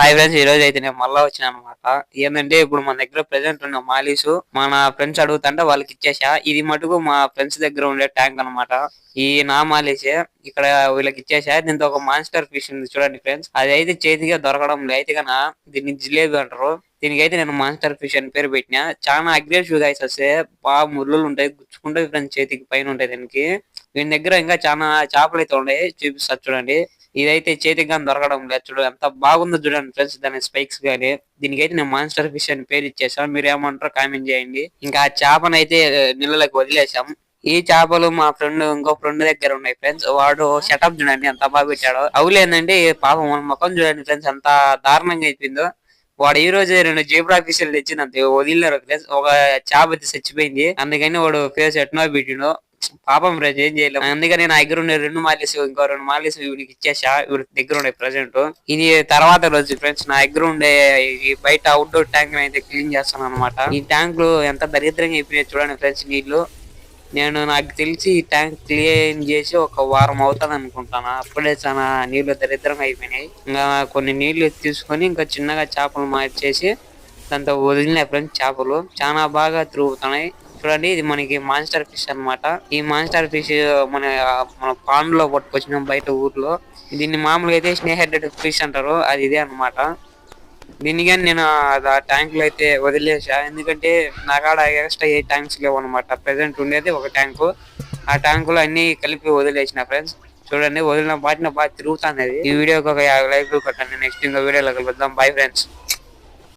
Hi friends, ఈ రోజు అయితే నేను మళ్ళా వచ్చిన అనమాట. ఏంటంటే ఇప్పుడు మన దగ్గర ప్రెసెంట్ ఉన్న మాలీసు మన ఫ్రెండ్స్ అడుగుతుంటే వాళ్ళకి ఇచ్చేసా. ఇది మటుకు మా ఫ్రెండ్స్ దగ్గర ఉండే ట్యాంక్ అనమాట. ఈ నా మాలీసే ఇక్కడ వీళ్ళకి ఇచ్చేసా. దీంతో ఒక మాన్స్టర్ ఫిష్ ఉంది చూడండి ఫ్రెండ్స్. అది అయితే చేతిగా దొరకడం లేదు. అయితే కన్నా దీన్ని జిలేబీ అంటారు. దీనికైతే నేను మాన్స్టర్ ఫిష్ అని పేరు పెట్టినా. చాలా అగ్రెసివ్ గా వస్తే బాగా ముళ్ళులు ఉంటాయి, గుచ్చుకుంటాయి ఫ్రెండ్స్, చేతికి పైన ఉంటాయి. దీనికి దీని దగ్గర ఇంకా చాలా చేపలు అయితే ఉన్నాయి, చూపిస్తారు చూడండి. ఇదైతే చేతికి కానీ దొరకడం లేదు. చూడు ఎంత బాగుందో చూడండి ఫ్రెండ్స్, దాని స్పైక్స్ గానీ. దీనికైతే నేను మాన్స్టర్ ఫిష్ అని పేరు ఇచ్చేసాను. మీరు ఏమంటారో కామెంట్ చేయండి. ఇంకా ఆ చేపను అయితే నీళ్ళలోకి వదిలేసాం. ఈ చేపలు మా ఇంకో ఫ్రెండ్ దగ్గర ఉన్నాయి ఫ్రెండ్స్. వాడు సెటప్ చూడండి ఎంత బాగా పెట్టాడో. అవులేందండి పాపం మన ముఖం చూడండి ఫ్రెండ్స్, ఎంత దారుణంగా అయిపోయిందో. వాడు ఈ రోజు 2 జీబ్రా ఫిషులు తెచ్చినంత వదిలినారు ఫ్రెండ్స్. ఒక చేప అయితే చచ్చిపోయింది, అందుకని వాడు ఫేస్ ఎట్నో పెట్టిండు. పాపం ఫ్రెండ్స్, ఏం చేయలేము. అందుకని నా దగ్గర ఉండే 2 మాలిస్ ఇంకో 2 మాలిస్ వీడికి ఇచ్చేసా. వీడి దగ్గర ఉండే ప్రెసెంట్ ఇది తర్వాత రోజు ఫ్రెండ్స్. నా దగ్గర ఉండే ఈ బయట అవుట్డోర్ ట్యాంక్ అయితే క్లీన్ చేస్తాను అనమాట. ఈ ట్యాంకులు ఎంత దరిద్రంగా అయిపోయినాయి చూడండి ఫ్రెండ్స్. నీళ్లు నాకు తెలిసి ఈ ట్యాంక్ క్లీన్ చేసి ఒక వారం అవుతుంది అనుకుంటాను. అప్పుడే చాలా నీళ్లు దరిద్రంగా అయిపోయినాయి. ఇంకా కొన్ని నీళ్లు తీసుకొని ఇంకా చిన్నగా చేపలు మార్చేసి దాంతో వదిలినాయి ఫ్రెండ్స్. చేపలు చాలా బాగా తిరుగుతున్నాయి చూడండి. ఇది మనకి మాన్స్టర్ ఫిష్ అన్నమాట. ఈ మాన్స్టర్ ఫిష్ మన మన పాండ్ లో పట్టుకొచ్చినాం బయట ఊర్లో. దీన్ని మామూలుగా అయితే స్నేహెడ్ ఫిష్ అంటారు, అది ఇదే అన్నమాట. దీన్ని కానీ నేను ఆ ట్యాంక్ లో అయితే వదిలేసా, ఎందుకంటే నా కాడ ఎక్స్ట్రా 8 ట్యాంక్స్ లేవు అనమాట. ప్రెసెంట్ ఉండేది ఒక ట్యాంకు. ఆ ట్యాంకులో అన్ని కలిపి వదిలేసిన ఫ్రెండ్స్. చూడండి వదిలిన బాగా తిరుగుతుంది. ఈ వీడియోకి ఒక 50 లైక్లు కొట్టండి. నెక్స్ట్ ఇంకో వీడియోలో కలుద్దాం. Bye friends.